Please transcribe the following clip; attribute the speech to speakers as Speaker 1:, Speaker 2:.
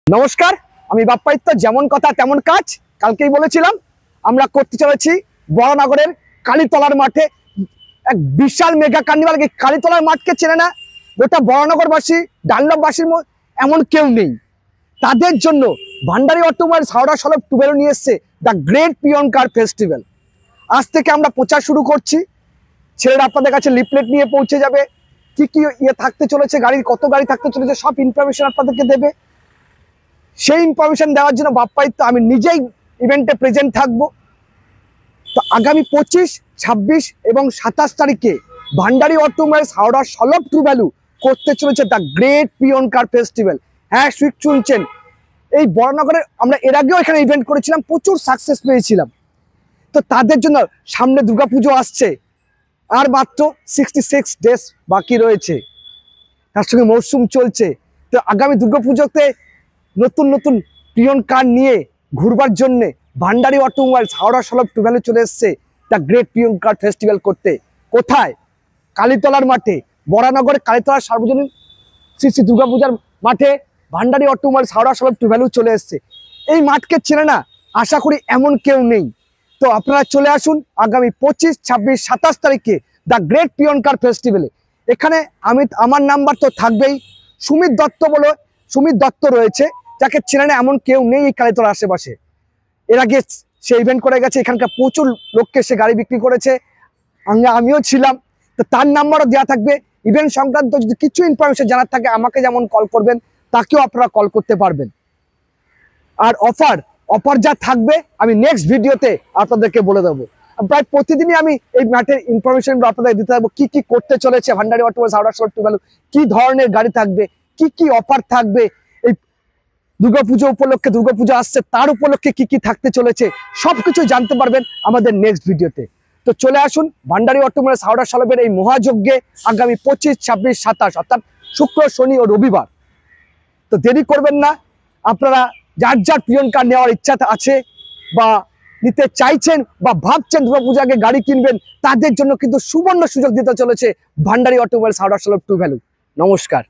Speaker 1: নমস্কার, আমি বাপ্পাইত্য। যেমন কথা তেমন কাজ। কালকেই বলেছিলাম আমরা করতে চলেছি বড়নগরের কালীতলার মাঠে এক বিশাল মেগা কার্নিভাল। কালীতলার মাঠকে চেনে না গোটা বড়নগরবাসী, ডানলপবাসীর এমন কেউ নেই। তাদের জন্য ভান্ডারী অটোমোবাইলস হাওড়া সলভ টুবেলো নিয়ে এসছে the great peon car festival. আজ থেকে আমরা প্রচার শুরু করছি। ছেলেরা আপনাদের কাছে লিফলেট নিয়ে পৌঁছে যাবে। কি কি থাকতে চলেছে, গাড়ির কত গাড়ি থাকতে চলেছে, সব ইনফরমেশন আপনাদেরকে দেবে। সেই ইনফরমেশন দেওয়ার জন্য বাপ্পাইত্য আমি নিজেই ইভেন্টে প্রেজেন্ট থাকবো। তো আগামী 25, 26 এবং 27 তারিখে ভান্ডারী অটোমোবাইলস হাওড়া সলভ টুবেলো করতে চলেছে the great peon car festival. হ্যাঁ, ঠিক শুনছেন, এই বড়নগরে আমরা এর আগেও এখানে ইভেন্ট করেছিলাম, প্রচুর সাকসেস পেয়েছিলাম। তো তাদের জন্য সামনে দুর্গাপুজো আসছে, আর মাত্র 66 ডেজ বাকি রয়েছে। তার সঙ্গে মরশুম চলছে। তো আগামী দুর্গাপুজোতে নতুন নতুন পিয়ন কার নিয়ে ঘুরবার জন্যে ভান্ডারী অটোমোবাইলস হাওড়া সলভ টুবেলো চলে এসছে the great peon car festival করতে। কোথায়? কালীতলার মাঠে, বরানগরে কালীতলার সার্বজনীন শ্রী শ্রী দুর্গাপূজার মাঠে ভান্ডারী অটোমোবাইলস হাওড়া সলভ টুবেলো চলে এসছে। এই মাঠকে চেনে না আশা করি এমন কেউ নেই। তো আপনারা চলে আসুন আগামী 25, 26, 27 তারিখে দ্য গ্রেট পিয়ন কার ফেস্টিভ্যালে। এখানে আমার নাম্বার তো থাকবেই। সুমিত দত্ত রয়েছে, যাকে চেনে না এমন কেউ নেই এই কালীতলার আশেপাশে। এর আগে সে ইভেন্ট করে গেছে, এখানকার প্রচুর লোককে সে গাড়ি বিক্রি করেছে, আমিও ছিলাম। তো তার নাম্বারও দেওয়া থাকবে। ইভেন্ট সংক্রান্ত যদি কিছু ইনফরমেশন জানার থাকে আমাকে যেমন কল করবেন, তাকেও আপনারা কল করতে পারবেন। আর অফার যা থাকবে আমি নেক্সট ভিডিওতে আপনাদেরকে বলে দেবো। প্রায় প্রতিদিনই আমি এই ম্যাটের ইনফরমেশনগুলো আপনাদের দিতে থাকবো। কি কি করতে চলেছে ভান্ডারী অটোমোবাইলস হাওড়া সলভ টুবেলো, কি ধরনের গাড়ি থাকবে, কি কি অফার থাকবে, এই দুর্গাপুজো উপলক্ষে, দুর্গাপুজো আসছে তার উপলক্ষে কি কি থাকতে চলেছে, সবকিছু জানতে পারবেন আমাদের নেক্সট ভিডিওতে। তো চলে আসুন ভান্ডারী অটোমোবাইলস হাওড়া সলভের এই মহাযজ্ঞে আগামী 25, 26, 27 অর্থাৎ শুক্র, শনি ও রবিবার। তো দেরি করবেন না। আপনারা যার যার পিয়ন কার নেওয়ার ইচ্ছা আছে বা নিতে চাইছেন বা ভাবছেন দুর্গাপূজাকে গাড়ি কিনবেন, তাদের জন্য কিন্তু সুবর্ণ সুযোগ দিতে চলেছে ভান্ডারী অটোমোবাইলস হাওড়া সলভ টুবেলো। নমস্কার।